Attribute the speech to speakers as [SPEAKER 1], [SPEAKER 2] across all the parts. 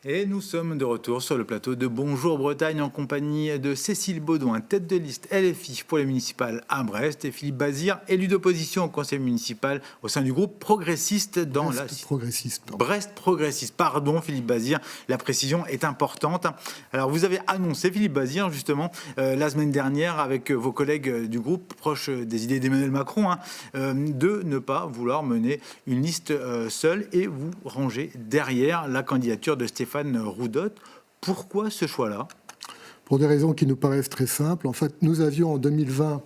[SPEAKER 1] Et nous sommes de retour sur le plateau de Bonjour Bretagne en compagnie de Cécile Baudouin, tête de liste LFI pour les municipales à Brest, et Philippe Bazir, élu d'opposition au conseil municipal au sein du groupe progressiste dans Brest progressiste. Pardon Philippe Bazir, la précision est importante. Alors vous avez annoncé, Philippe Bazir, justement, la semaine dernière avec vos collègues du groupe proches des idées d'Emmanuel Macron, de ne pas vouloir mener une liste seule et vous ranger derrière la candidature de Stéphane Roudotte. Pourquoi ce choix-là ?
[SPEAKER 2] Pour des raisons qui nous paraissent très simples. En fait, nous avions en 2020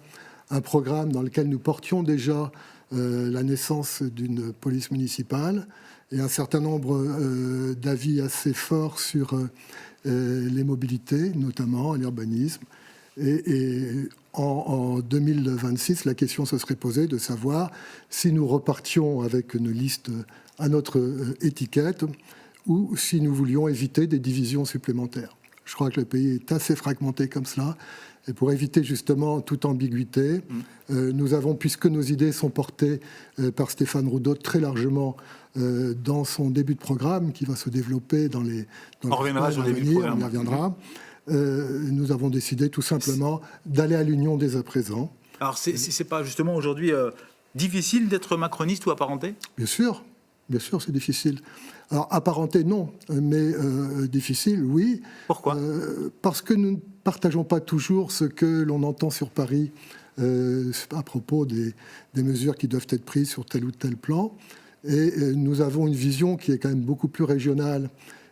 [SPEAKER 2] un programme dans lequel nous portions déjà la naissance d'une police municipale et un certain nombre d'avis assez forts sur les mobilités, notamment l'urbanisme. Et en 2026, la question se serait posée de savoir si nous repartions avec une liste à notre étiquette ou si nous voulions éviter des divisions supplémentaires. Je crois que le pays est assez fragmenté comme cela. Et pour éviter justement toute ambiguïté, nous avons, puisque nos idées sont portées par Stéphane Roudotte très largement dans son début de programme, qui va se développer dans les
[SPEAKER 1] on reviendra sur le début du programme.
[SPEAKER 2] On y reviendra. Nous avons décidé tout simplement d'aller à l'union dès à présent.
[SPEAKER 1] Alors, c'est pas justement aujourd'hui difficile d'être macroniste ou apparenté ?
[SPEAKER 2] Bien sûr, c'est difficile. Alors, apparenté, non, mais difficile, oui.
[SPEAKER 1] Pourquoi ?
[SPEAKER 2] Parce que nous ne partageons pas toujours ce que l'on entend sur Paris à propos des mesures qui doivent être prises sur tel ou tel plan. Et nous avons une vision qui est quand même beaucoup plus régionale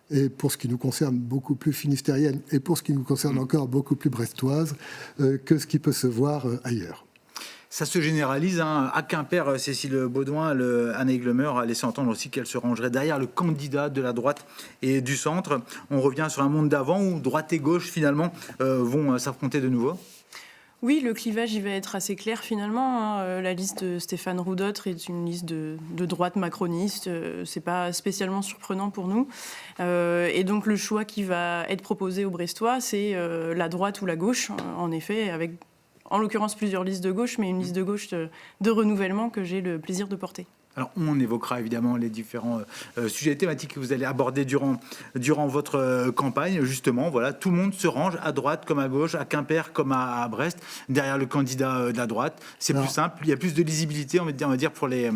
[SPEAKER 2] et pour ce qui nous concerne beaucoup plus finistérienne et pour ce qui nous concerne encore beaucoup plus brestoise que ce qui peut se voir ailleurs.
[SPEAKER 1] Ça se généralise. À Quimper, Cécile Baudouin, Anne Aiglemer a laissé entendre aussi qu'elle se rangerait derrière le candidat de la droite et du centre. On revient sur un monde d'avant où droite et gauche, finalement, vont s'affronter de nouveau.
[SPEAKER 3] Oui, le clivage, il va être assez clair finalement. La liste de Stéphane Roudotte est une liste de droite macroniste. C'est pas spécialement surprenant pour nous. Et donc le choix qui va être proposé aux Brestois, c'est la droite ou la gauche, en effet, avec en l'occurrence plusieurs listes de gauche, mais une liste de gauche de renouvellement que j'ai le plaisir de porter.
[SPEAKER 1] Alors, on évoquera évidemment les différents sujets thématiques que vous allez aborder durant votre campagne. Justement, voilà, tout le monde se range à droite comme à gauche, à Quimper comme à Brest, derrière le candidat de la droite. C'est plus simple, il y a plus de lisibilité, on va dire pour les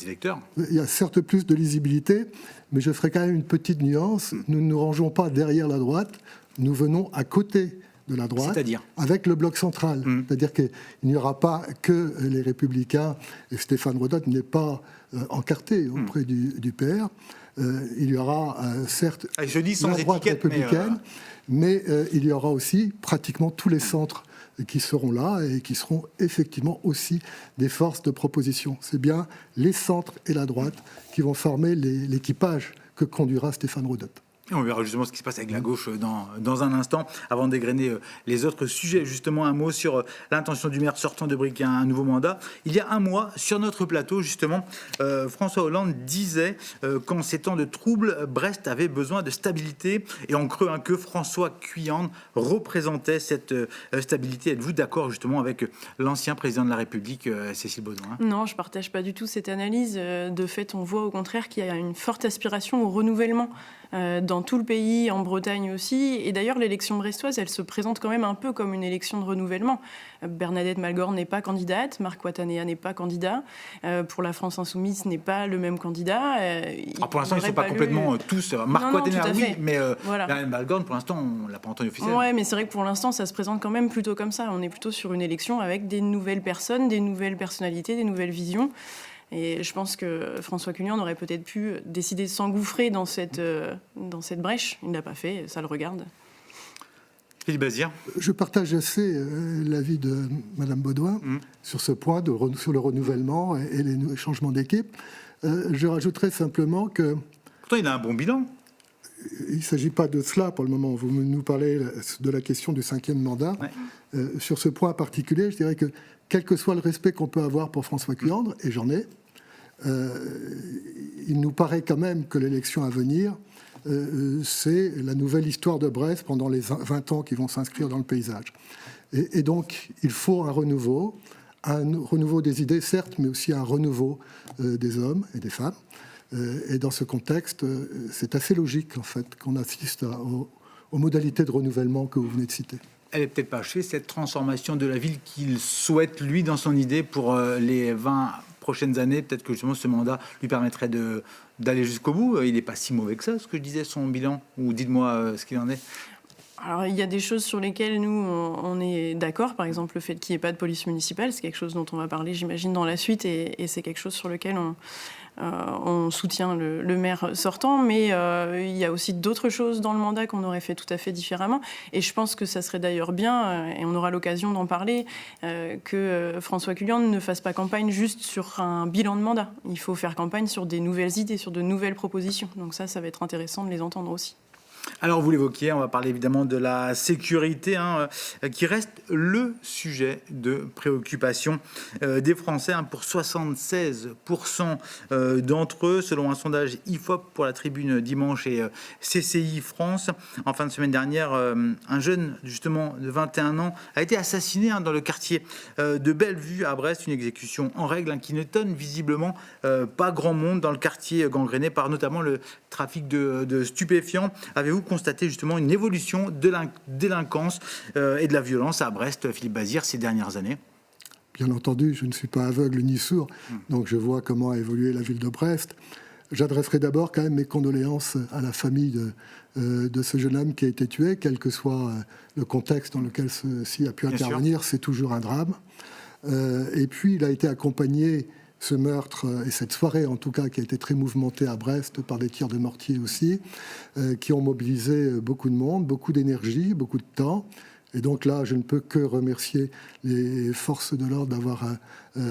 [SPEAKER 1] électeurs.
[SPEAKER 2] Il y a certes plus de lisibilité, mais je ferai quand même une petite nuance. Nous ne nous rangeons pas derrière la droite, nous venons à côté de la droite, avec le bloc central. C'est-à-dire qu'il n'y aura pas que les Républicains, et Stéphane Roudotte n'est pas encarté auprès du PR. Il y aura certes
[SPEAKER 1] la droite
[SPEAKER 2] républicaine, mais il y aura aussi pratiquement tous les centres qui seront là et qui seront effectivement aussi des forces de proposition. C'est bien les centres et la droite qui vont former l'équipage que conduira Stéphane Roudotte.
[SPEAKER 1] On verra justement ce qui se passe avec la gauche dans un instant. Avant d'égrener les autres sujets, justement un mot sur l'intention du maire sortant de briquer un nouveau mandat. Il y a un mois, sur notre plateau, justement, François Hollande disait qu'en ces temps de troubles, Brest avait besoin de stabilité. Et en creux, que François Cuyandre représentait cette stabilité. Êtes-vous d'accord justement avec l'ancien président de la République, Cécile Baudouin ?
[SPEAKER 3] Non, je ne partage pas du tout cette analyse. De fait, on voit au contraire qu'il y a une forte aspiration au renouvellement dans tout le pays, en Bretagne aussi. Et d'ailleurs, l'élection brestoise, elle se présente quand même un peu comme une élection de renouvellement. Bernadette Malgorn n'est pas candidate, Marc Ouattanea n'est pas candidat. Pour la France Insoumise, ce n'est pas le même candidat.
[SPEAKER 1] Pour l'instant, ils ne sont pas complètement tous. Marc Ouattanea, oui, mais Bernadette Malgorn, pour l'instant, on ne l'a pas entendu officiellement.
[SPEAKER 3] Oui, mais c'est vrai que pour l'instant, ça se présente quand même plutôt comme ça. On est plutôt sur une élection avec des nouvelles personnes, des nouvelles personnalités, des nouvelles visions. Et je pense que François Cuyandre aurait peut-être pu décider de s'engouffrer dans cette brèche. Il ne l'a pas fait, ça le regarde.
[SPEAKER 1] Philippe Bazir.
[SPEAKER 2] Je partage assez l'avis de Mme Baudouin sur ce point, sur le renouvellement et les changements d'équipe. Je rajouterais simplement que...
[SPEAKER 1] Pourtant, il a un bon bilan.
[SPEAKER 2] Il ne s'agit pas de cela pour le moment. Vous nous parlez de la question du 5e mandat. Ouais. Sur ce point particulier, je dirais que quel que soit le respect qu'on peut avoir pour François Cuyandre, et j'en ai, il nous paraît quand même que l'élection à venir, c'est la nouvelle histoire de Brest pendant les 20 ans qui vont s'inscrire dans le paysage. Et donc, il faut un renouveau des idées, certes, mais aussi un renouveau des hommes et des femmes. Et dans ce contexte, c'est assez logique en fait qu'on assiste aux modalités de renouvellement que vous venez de citer.
[SPEAKER 1] Elle n'est peut-être pas achevée, cette transformation de la ville qu'il souhaite, lui, dans son idée, pour les 20 prochaines années. Peut-être que justement ce mandat lui permettrait d'aller jusqu'au bout. Il n'est pas si mauvais que ça, ce que je disais, son bilan. Ou dites-moi ce qu'il en est.
[SPEAKER 3] Alors, il y a des choses sur lesquelles nous, on est d'accord. Par exemple, le fait qu'il n'y ait pas de police municipale, c'est quelque chose dont on va parler, j'imagine, dans la suite. Et c'est quelque chose sur lequel on soutient le maire sortant. Mais il y a aussi d'autres choses dans le mandat qu'on aurait fait tout à fait différemment. Et je pense que ça serait d'ailleurs bien, et on aura l'occasion d'en parler, que François Culian ne fasse pas campagne juste sur un bilan de mandat. Il faut faire campagne sur des nouvelles idées, sur de nouvelles propositions. Donc ça va être intéressant de les entendre aussi.
[SPEAKER 1] Alors vous l'évoquiez, on va parler évidemment de la sécurité, qui reste le sujet de préoccupation des Français, pour 76% d'entre eux, selon un sondage IFOP pour la Tribune dimanche et CCI France. En fin de semaine dernière, un jeune justement de 21 ans a été assassiné dans le quartier de Bellevue à Brest, une exécution en règle qui n'étonne visiblement pas grand monde dans le quartier gangréné par notamment le trafic de stupéfiants. Avez-vous constaté justement une évolution de la délinquance et de la violence à Brest, Philippe Bazire, ces dernières années?
[SPEAKER 2] Bien entendu, je ne suis pas aveugle ni sourd, donc je vois comment a évolué la ville de Brest. J'adresserai d'abord quand même mes condoléances à la famille de ce jeune homme qui a été tué, quel que soit le contexte dans lequel ceci a pu intervenir, c'est toujours un drame. Et puis il a été accompagné, ce meurtre et cette soirée en tout cas qui a été très mouvementée à Brest par des tirs de mortier aussi, qui ont mobilisé beaucoup de monde, beaucoup d'énergie, beaucoup de temps. Et donc là, je ne peux que remercier les forces de l'ordre d'avoir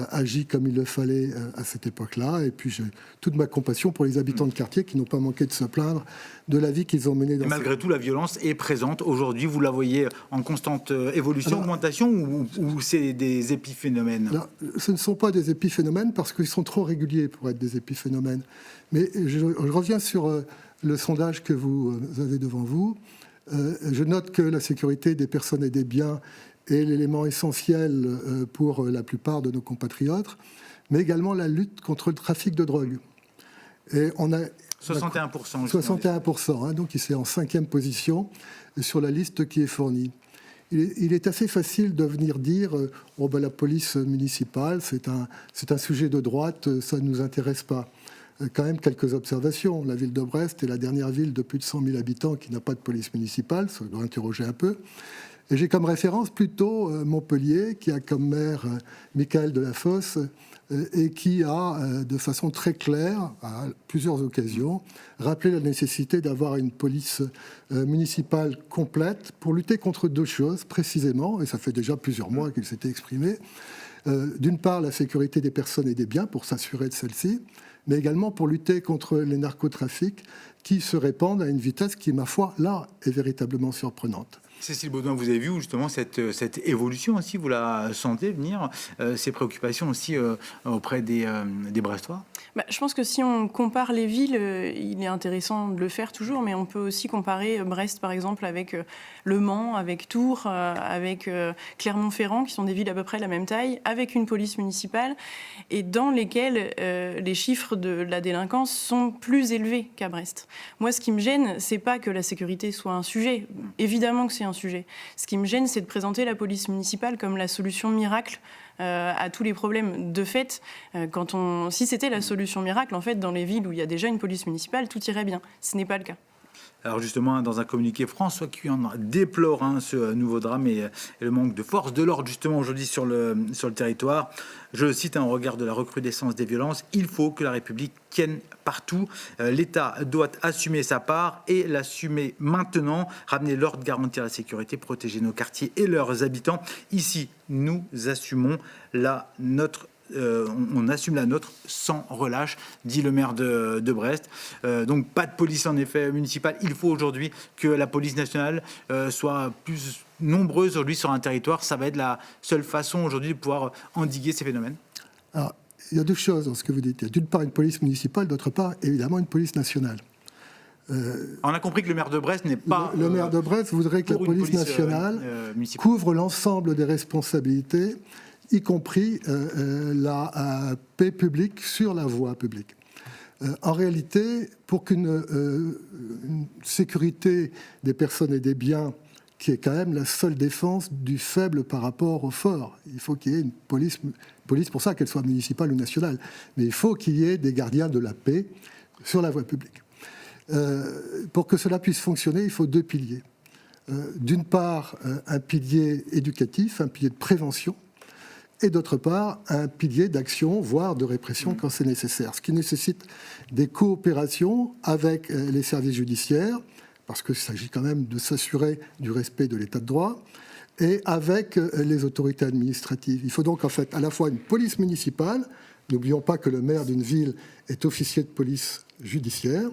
[SPEAKER 2] agi comme il le fallait à cette époque-là. Et puis j'ai toute ma compassion pour les habitants de quartier qui n'ont pas manqué de se plaindre de la vie qu'ils ont menée.
[SPEAKER 1] Et malgré tout, la violence est présente aujourd'hui. Vous la voyez en constante évolution, augmentation, ou c'est des épiphénomènes?
[SPEAKER 2] Alors, ce ne sont pas des épiphénomènes parce qu'ils sont trop réguliers pour être des épiphénomènes. Mais je reviens sur le sondage que vous avez devant vous. Je note que la sécurité des personnes et des biens est l'élément essentiel pour la plupart de nos compatriotes, mais également la lutte contre le trafic de drogue. Et on a
[SPEAKER 1] 61%.
[SPEAKER 2] 61%, donc il est en 5e position sur la liste qui est fournie. Il est assez facile de venir dire la police municipale, c'est un sujet de droite, ça ne nous intéresse pas. Quand même quelques observations. La ville de Brest est la dernière ville de plus de 100 000 habitants qui n'a pas de police municipale, ça doit interroger un peu. Et j'ai comme référence plutôt Montpellier, qui a comme maire Michael Delafosse, et qui a, de façon très claire, à plusieurs occasions, rappelé la nécessité d'avoir une police municipale complète pour lutter contre deux choses, précisément, et ça fait déjà plusieurs mois qu'il s'était exprimé. D'une part, la sécurité des personnes et des biens, pour s'assurer de celle-ci, mais également pour lutter contre les narcotrafics qui se répandent à une vitesse qui, ma foi, là, est véritablement surprenante.
[SPEAKER 1] Cécile Baudouin, vous avez vu justement cette évolution aussi, vous la sentez venir, ces préoccupations aussi auprès des Brestois?
[SPEAKER 3] Je pense que si on compare les villes, il est intéressant de le faire toujours, mais on peut aussi comparer Brest par exemple avec Le Mans, avec Tours, avec Clermont-Ferrand, qui sont des villes à peu près de la même taille, avec une police municipale, et dans lesquelles les chiffres de la délinquance sont plus élevés qu'à Brest. Moi, ce qui me gêne, c'est pas que la sécurité soit un sujet. Évidemment que c'est un sujet. Ce qui me gêne, c'est de présenter la police municipale comme la solution miracle à tous les problèmes. De fait, si c'était la solution miracle, en fait, dans les villes où il y a déjà une police municipale, tout irait bien. Ce n'est pas le cas.
[SPEAKER 1] Alors justement, dans un communiqué, François Cuillan déplore ce nouveau drame et le manque de force de l'ordre justement aujourd'hui sur le territoire. Je cite, au regard de la recrudescence des violences, il faut que la République tienne partout. L'État doit assumer sa part et l'assumer maintenant. Ramener l'ordre, garantir la sécurité, protéger nos quartiers et leurs habitants. Ici, nous assumons on assume la nôtre sans relâche, dit le maire de Brest. Donc pas de police en effet municipale. Il faut aujourd'hui que la police nationale soit plus nombreuse aujourd'hui sur un territoire. Ça va être la seule façon aujourd'hui de pouvoir endiguer ces phénomènes.
[SPEAKER 2] Alors, il y a deux choses dans ce que vous dites. Il y a d'une part une police municipale, d'autre part évidemment une police nationale.
[SPEAKER 1] On a compris que le maire de Brest n'est pas...
[SPEAKER 2] Le maire de Brest voudrait que la police nationale couvre l'ensemble des responsabilités, y compris la paix publique sur la voie publique. En réalité, pour qu'une sécurité des personnes et des biens, qui est quand même la seule défense du faible par rapport au fort, il faut qu'il y ait une police pour ça, qu'elle soit municipale ou nationale, mais il faut qu'il y ait des gardiens de la paix sur la voie publique. Pour que cela puisse fonctionner, il faut 2 piliers. D'une part, un pilier éducatif, un pilier de prévention, et d'autre part, un pilier d'action, voire de répression quand c'est nécessaire. Ce qui nécessite des coopérations avec les services judiciaires, parce qu'il s'agit quand même de s'assurer du respect de l'état de droit, et avec les autorités administratives. Il faut donc en fait à la fois une police municipale, n'oublions pas que le maire d'une ville est officier de police judiciaire,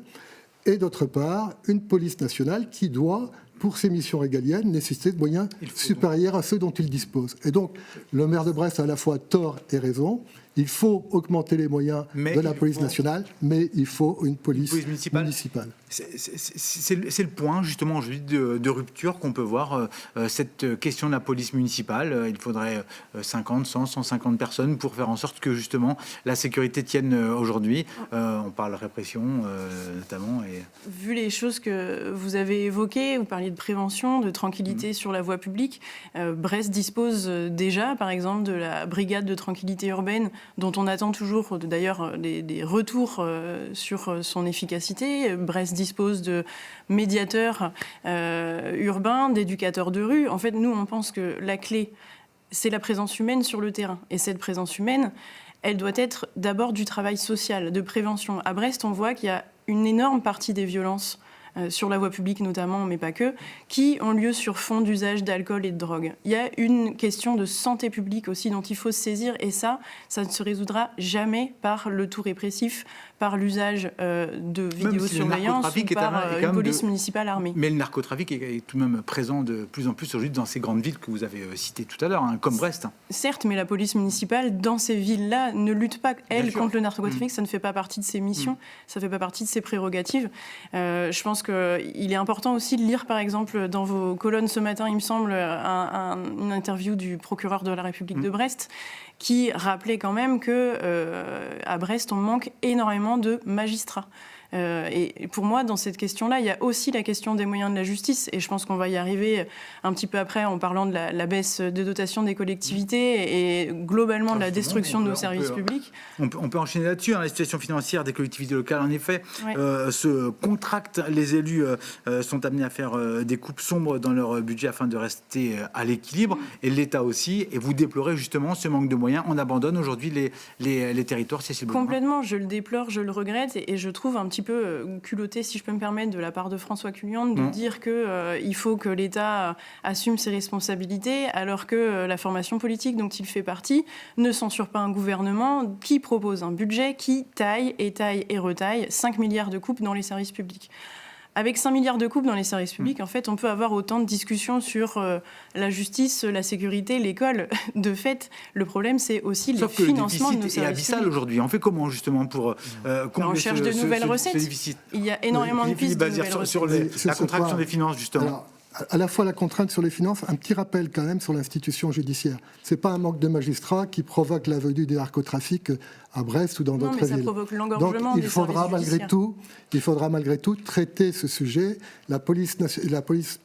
[SPEAKER 2] et d'autre part, une police nationale qui doit, pour ses missions régaliennes, nécessiter de moyens supérieurs à ceux dont il dispose. Et donc, le maire de Brest a à la fois tort et raison. Il faut augmenter les moyens de la police nationale, mais il faut une police municipale.
[SPEAKER 1] C'est le point, justement, aujourd'hui, de rupture qu'on peut voir, cette question de la police municipale. Il faudrait 50, 100, 150 personnes pour faire en sorte que, justement, la sécurité tienne aujourd'hui. On parle de répression, notamment. Et...
[SPEAKER 3] Vu les choses que vous avez évoquées, vous parliez de prévention, de tranquillité sur la voie publique. Brest dispose déjà, par exemple, de la brigade de tranquillité urbaine, dont on attend toujours, d'ailleurs, des retours sur son efficacité. Brest dispose de médiateurs urbains, d'éducateurs de rue. En fait, nous, on pense que la clé, c'est la présence humaine sur le terrain. Et cette présence humaine, elle doit être d'abord du travail social, de prévention. À Brest, on voit qu'il y a une énorme partie des violences sur la voie publique notamment, mais pas que, qui ont lieu sur fond d'usage d'alcool et de drogue. Il y a une question de santé publique aussi dont il faut se saisir, et ça ne se résoudra jamais par le tout répressif, par l'usage de vidéosurveillance ou par une police municipale armée.
[SPEAKER 1] Mais le narcotrafic est tout de même présent de plus en plus aujourd'hui dans ces grandes villes que vous avez citées tout à l'heure, comme Brest.
[SPEAKER 3] Certes, mais la police municipale, dans ces villes-là, ne lutte pas, elle, contre le narcotrafic. Ça ne fait pas partie de ses missions, ça ne fait pas partie de ses prérogatives. Je pense qu'il est important aussi de lire, par exemple, dans vos colonnes ce matin, il me semble, une interview du procureur de la République de Brest, qui rappelait quand même qu'à Brest, on manque énormément de magistrats. Et pour moi, dans cette question-là, il y a aussi la question des moyens de la justice. Et je pense qu'on va y arriver un petit peu après en parlant de la baisse de dotation des collectivités et globalement de la destruction de nos services publics.
[SPEAKER 1] On peut enchaîner là-dessus. La situation financière des collectivités locales, en effet, se contracte. Les élus sont amenés à faire des coupes sombres dans leur budget afin de rester à l'équilibre. Et l'État aussi. Et vous déplorez justement ce manque de moyens. On abandonne aujourd'hui les territoires.
[SPEAKER 3] Complètement. Je le déplore, je le regrette. Et je trouve un petit peu culotté, si je peux me permettre, de la part de François Culiande, de dire qu'il faut que l'État assume ses responsabilités, alors que la formation politique dont il fait partie ne censure pas un gouvernement qui propose un budget qui taille et retaille 5 milliards de coupes dans les services publics. Avec 5 milliards de coupes dans les services publics, en fait, on peut avoir autant de discussions sur la justice, la sécurité, l'école. De fait, le problème, c'est aussi le financement de nos services publics. Sauf que le déficit est abyssal
[SPEAKER 1] aujourd'hui. On fait comment, justement, pour
[SPEAKER 3] combler on cherche de nouvelles recettes. Il y a énormément de pistes de nouvelles recettes.
[SPEAKER 1] Sur la contraction des finances, justement.
[SPEAKER 2] Alors, à la fois la contrainte sur les finances, un petit rappel quand même sur l'institution judiciaire. Ce n'est pas un manque de magistrats qui provoque la venue des narcotrafics à Brest ou dans d'autres villes.
[SPEAKER 3] Ça provoque l'engorgement des
[SPEAKER 2] il faudra malgré tout traiter ce sujet. La police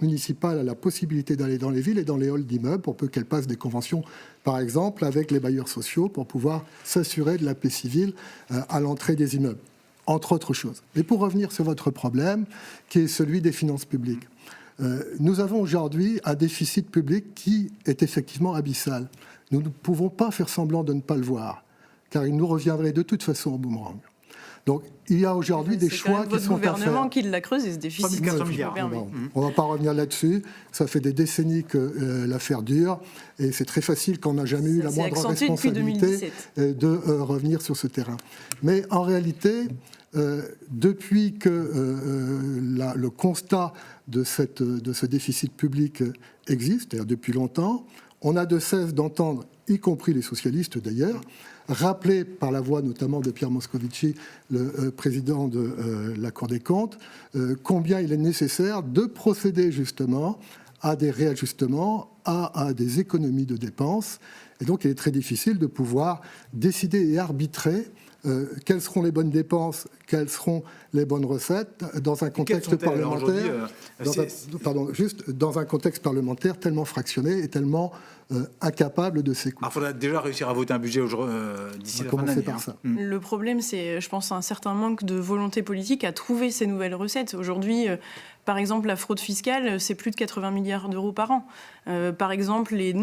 [SPEAKER 2] municipale a la possibilité d'aller dans les villes et dans les halls d'immeubles pour peu qu'elle passe des conventions, par exemple, avec les bailleurs sociaux pour pouvoir s'assurer de la paix civile à l'entrée des immeubles, entre autres choses. Mais pour revenir sur votre problème, qui est celui des finances publiques. Nous avons aujourd'hui un déficit public qui est effectivement abyssal. Nous ne pouvons pas faire semblant de ne pas le voir, car il nous reviendrait de toute façon au boomerang. Donc, il y a aujourd'hui des choix qui sont à faire.
[SPEAKER 3] C'est le gouvernement qui l'a creusé, ce déficit.
[SPEAKER 2] On ne va pas revenir là-dessus. Ça fait des décennies que l'affaire dure, et c'est très facile quand on n'a jamais eu la moindre responsabilité de revenir sur ce terrain. Mais en réalité, depuis que le constat de ce déficit public existe, c'est-à-dire depuis longtemps, on a de cesse d'entendre, y compris les socialistes d'ailleurs, rappelé par la voix notamment de Pierre Moscovici, le président de la Cour des comptes, combien il est nécessaire de procéder justement à des réajustements, à des économies de dépenses. Et donc il est très difficile de pouvoir décider et arbitrer quelles seront les bonnes dépenses, quelles seront les bonnes recettes dans un contexte parlementaire, dans un contexte parlementaire tellement fractionné et tellement incapable de s'écouter.
[SPEAKER 1] Il faudra déjà réussir à voter un budget d'ici la fin de l'année.
[SPEAKER 2] Par ça.
[SPEAKER 3] Le problème, c'est, je pense, un certain manque de volonté politique à trouver ces nouvelles recettes. Aujourd'hui, par exemple, la fraude fiscale, c'est plus de 80 milliards d'euros par an. Par exemple, les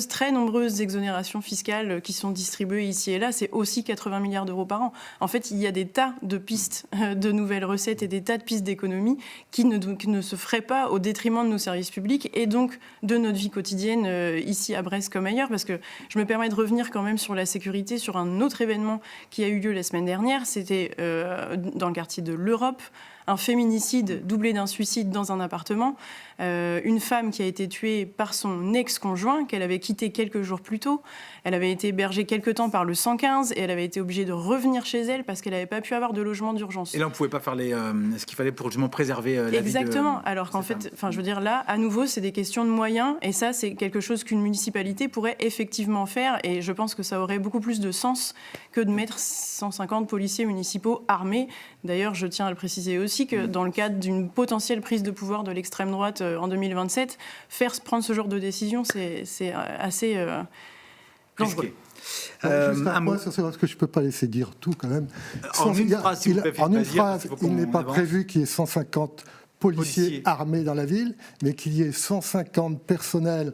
[SPEAKER 3] très nombreuses exonérations fiscales qui sont distribuées ici et là, c'est aussi 80 milliards d'euros par an. En fait, il y a des tas de pistes de nouvelles recettes et des tas de pistes d'économie qui ne se feraient pas au détriment de nos services publics et donc de notre vie quotidienne ici à Brest comme ailleurs. Parce que je me permets de revenir quand même sur la sécurité, sur un autre événement qui a eu lieu la semaine dernière. C'était dans le quartier de l'Europe. Un féminicide doublé d'un suicide dans un appartement. Une femme qui a été tuée par son ex-conjoint, qu'elle avait quitté quelques jours plus tôt. Elle avait été hébergée quelque temps par le 115 et elle avait été obligée de revenir chez elle parce qu'elle n'avait pas pu avoir de logement d'urgence.
[SPEAKER 1] Et là, on ne pouvait pas faire ce qu'il fallait pour justement préserver la vie de...
[SPEAKER 3] Exactement. Alors qu'en fait, je veux dire, là, à nouveau, c'est des questions de moyens et ça, c'est quelque chose qu'une municipalité pourrait effectivement faire et je pense que ça aurait beaucoup plus de sens que de mettre 150 policiers municipaux armés. D'ailleurs, je tiens à le préciser aussi que dans le cadre d'une potentielle prise de pouvoir de l'extrême droite en 2027, prendre ce genre de décision, c'est assez dangereux.
[SPEAKER 2] Juste un point sur ça, parce que je ne peux pas laisser dire tout quand même.
[SPEAKER 1] En une phrase, s'il vous plaît,
[SPEAKER 2] en une phrase, il n'est pas prévu qu'il y ait 150 policiers armés dans la ville, mais qu'il y ait 150 personnels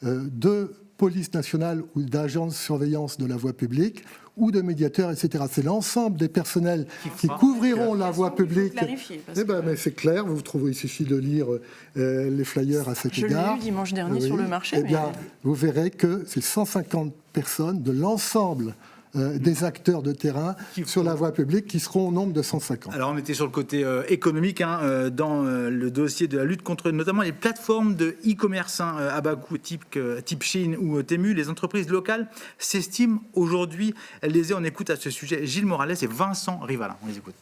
[SPEAKER 2] de police nationale ou d'agents de surveillance de la voie publique ou de médiateurs, etc. C'est l'ensemble des personnels qui couvriront la voie publique. Mais c'est clair, il suffit de lire les flyers à cet égard.
[SPEAKER 3] Je l'ai lu dimanche dernier sur le marché.
[SPEAKER 2] Vous verrez que c'est 150 personnes de l'ensemble des acteurs de terrain sur la voie publique qui seront au nombre de 150.
[SPEAKER 1] Alors on était sur le côté économique dans le dossier de la lutte contre notamment les plateformes de e-commerce à bas coût type Shein ou Temu. Les entreprises locales s'estiment aujourd'hui lésées. On écoute à ce sujet Gilles Morales et Vincent Rivalin. On les écoute.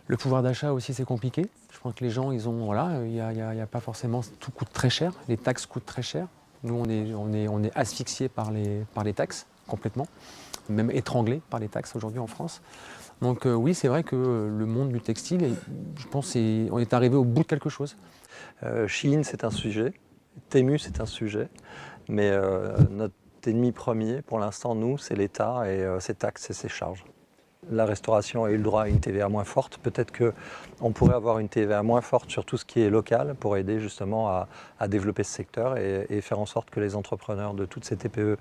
[SPEAKER 4] Le pouvoir d'achat aussi, c'est compliqué. Je pense que les gens, il n'y a pas forcément, tout coûte très cher. Les taxes coûtent très cher. Nous, on est asphyxiés par les taxes complètement, même étranglés par les taxes aujourd'hui en France. Donc oui, c'est vrai que le monde du textile, je pense on est arrivé au bout de quelque chose.
[SPEAKER 5] Shein, c'est un sujet. Temu, c'est un sujet. Mais notre ennemi premier, pour l'instant, nous, c'est l'État et ses taxes et ses charges. La restauration a eu le droit à une TVA moins forte. Peut-être qu'on pourrait avoir une TVA moins forte sur tout ce qui est local pour aider justement à développer ce secteur et faire en sorte que les entrepreneurs de toutes ces TPE,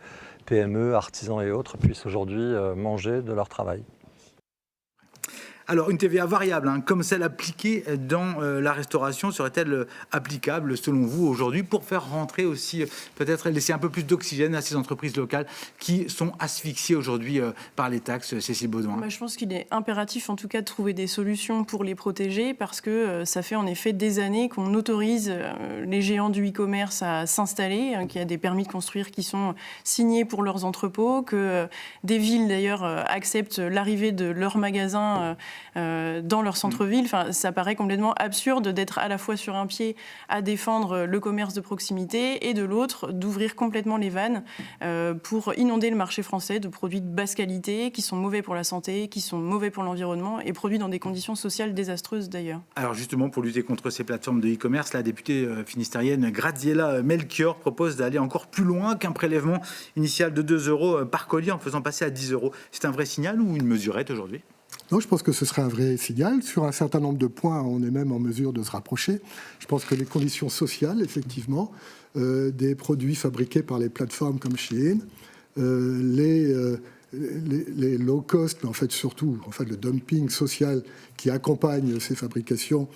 [SPEAKER 5] PME, artisans et autres puissent aujourd'hui manger de leur travail.
[SPEAKER 1] Alors, une TVA variable, comme celle appliquée dans la restauration, serait-elle applicable, selon vous, aujourd'hui, pour faire rentrer aussi, peut-être laisser un peu plus d'oxygène à ces entreprises locales qui sont asphyxiées aujourd'hui par les taxes, Cécile Beaudoin?
[SPEAKER 3] Je pense qu'il est impératif, en tout cas, de trouver des solutions pour les protéger, parce que ça fait en effet des années qu'on autorise les géants du e-commerce à s'installer, qu'il y a des permis de construire qui sont signés pour leurs entrepôts, que des villes, d'ailleurs, acceptent l'arrivée de leurs magasins dans leur centre-ville. Enfin, ça paraît complètement absurde d'être à la fois sur un pied à défendre le commerce de proximité et de l'autre d'ouvrir complètement les vannes pour inonder le marché français de produits de basse qualité qui sont mauvais pour la santé, qui sont mauvais pour l'environnement et produits dans des conditions sociales désastreuses d'ailleurs.
[SPEAKER 1] Alors justement, pour lutter contre ces plateformes de e-commerce, la députée finistérienne Graziella Melchior propose d'aller encore plus loin qu'un prélèvement initial de 2 € par colis en faisant passer à 10 €. C'est un vrai signal ou une mesurette aujourd'hui ?
[SPEAKER 2] Non, je pense que ce serait un vrai signal. Sur un certain nombre de points, on est même en mesure de se rapprocher. Je pense que les conditions sociales, effectivement, des produits fabriqués par les plateformes comme Shein, les low cost, mais en fait surtout le dumping social qui accompagne ces fabrications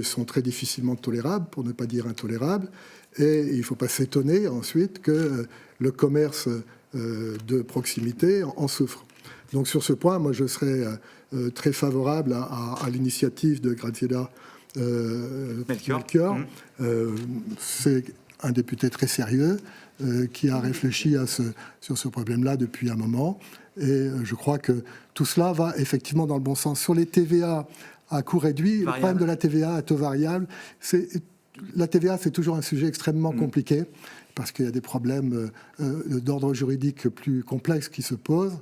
[SPEAKER 2] sont très difficilement tolérables, pour ne pas dire intolérables. Et il ne faut pas s'étonner ensuite que le commerce de proximité en souffre. Donc sur ce point, moi je serais très favorable à l'initiative de Graziella Melchior. C'est un député très sérieux qui a réfléchi sur ce problème-là depuis un moment. Et je crois que tout cela va effectivement dans le bon sens. Sur les TVA à coût réduit, le problème de la TVA à taux variable, la TVA c'est toujours un sujet extrêmement compliqué parce qu'il y a des problèmes d'ordre juridique plus complexes qui se posent.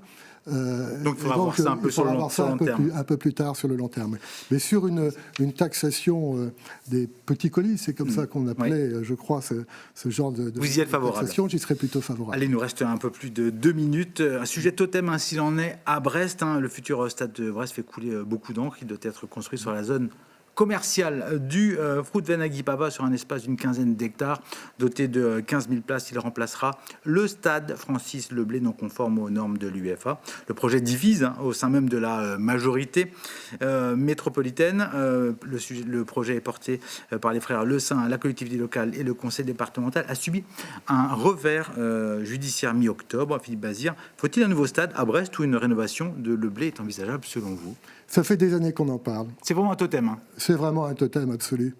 [SPEAKER 1] Donc il faudra voir ça un peu sur le long terme.
[SPEAKER 2] Un peu plus tard sur le long terme. Mais sur une taxation des petits colis, c'est comme ça qu'on appelait, je crois, ce genre de
[SPEAKER 1] Vous y êtes favorable?
[SPEAKER 2] taxation, j'y serais plutôt favorable.
[SPEAKER 1] Allez, il nous reste un peu plus de 2 minutes. Un sujet totem, hein, s'il en est, à Brest. Le futur stade de Brest fait couler beaucoup d'encre. Il doit être construit sur la zone commercial du Fruitvenaghi Papa sur un espace d'une 15aine d'hectares. Doté de 15 000 places, il remplacera le stade Francis Leblay, non conforme aux normes de l'UEFA. Le projet divise au sein même de la majorité métropolitaine. Le projet est porté par les frères Le Saint, la collectivité locale et le conseil départemental a subi un revers judiciaire mi-octobre. Philippe Bazir, faut-il un nouveau stade à Brest ou une rénovation de Leblay est envisageable selon vous?
[SPEAKER 2] Ça fait des années qu'on en parle.
[SPEAKER 1] C'est vraiment un totem.
[SPEAKER 2] C'est vraiment un totem absolu.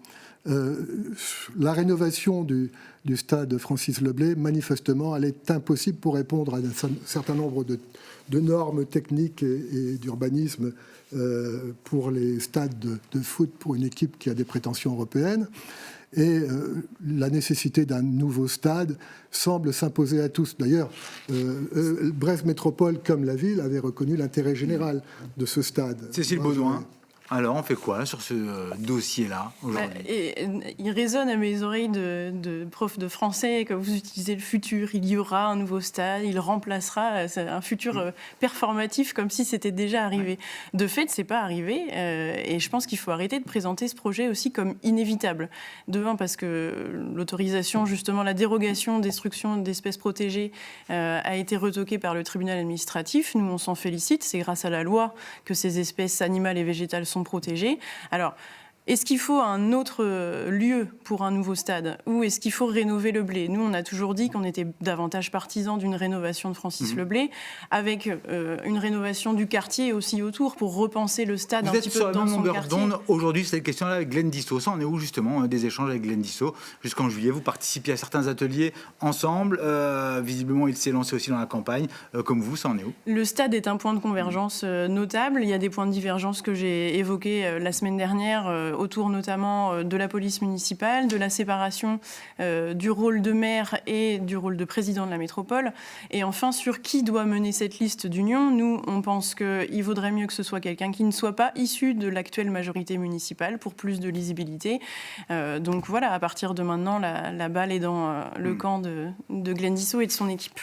[SPEAKER 2] La rénovation du stade Francis Leblay, manifestement, elle est impossible pour répondre à un certain nombre de normes techniques et d'urbanisme pour les stades de foot pour une équipe qui a des prétentions européennes. Et la nécessité d'un nouveau stade semble s'imposer à tous. D'ailleurs, Brest Métropole, comme la ville, avait reconnu l'intérêt général de ce stade.
[SPEAKER 1] Cécile Baudouin, alors on fait quoi sur ce dossier-là aujourd'hui?
[SPEAKER 3] Il résonne à mes oreilles de prof de français, quand vous utilisez le futur, il y aura un nouveau stade, il remplacera, c'est un futur performatif comme si c'était déjà arrivé. De fait, c'est pas arrivé et je pense qu'il faut arrêter de présenter ce projet aussi comme inévitable. De un, parce que l'autorisation, justement la dérogation destruction d'espèces protégées a été retoquée par le tribunal administratif. Nous, on s'en félicite, c'est grâce à la loi que ces espèces animales et végétales sont protégées. Alors, est-ce qu'il faut un autre lieu pour un nouveau stade ou est-ce qu'il faut rénover Leblay? Nous, on a toujours dit qu'on était davantage partisans d'une rénovation de Francis Leblay avec une rénovation du quartier aussi autour pour repenser le stade un petit peu dans son quartier. Vous êtes sur la même longueur d'onde
[SPEAKER 1] aujourd'hui, cette question-là avec Glenn Dissot. Ça, on est où justement des échanges avec Glenn Dissot? Jusqu'en juillet, vous participiez à certains ateliers ensemble. Visiblement, il s'est lancé aussi dans la campagne. Comme vous, ça en est où? Le
[SPEAKER 3] stade est un point de convergence notable. Il y a des points de divergence que j'ai évoqués la semaine dernière autour notamment de la police municipale, de la séparation du rôle de maire et du rôle de président de la métropole. Et enfin, sur qui doit mener cette liste d'union, nous, on pense qu'il vaudrait mieux que ce soit quelqu'un qui ne soit pas issu de l'actuelle majorité municipale pour plus de lisibilité. Donc voilà, à partir de maintenant, la balle est dans le camp de Glenn Dissot et de son équipe.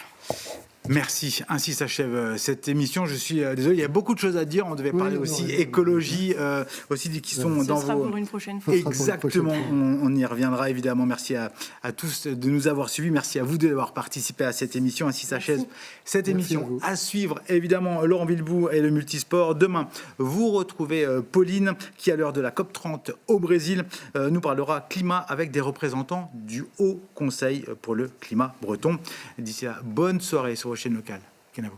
[SPEAKER 1] Merci. Ainsi s'achève cette émission. Je suis désolé, il y a beaucoup de choses à dire. On devait parler aussi écologie, aussi qui sont dans vos... Ce sera
[SPEAKER 3] pour une prochaine fois.
[SPEAKER 1] Exactement. On y reviendra évidemment. Merci à tous de nous avoir suivis. Merci à vous d'avoir participé à cette émission. Ainsi s'achève cette émission. À suivre, évidemment, Laurent Villebout et le Multisport. Demain, vous retrouvez Pauline qui, à l'heure de la COP30 au Brésil, nous parlera climat avec des représentants du Haut Conseil pour le climat breton. D'ici là, bonne soirée sur vos chaînes locales. Kenavo.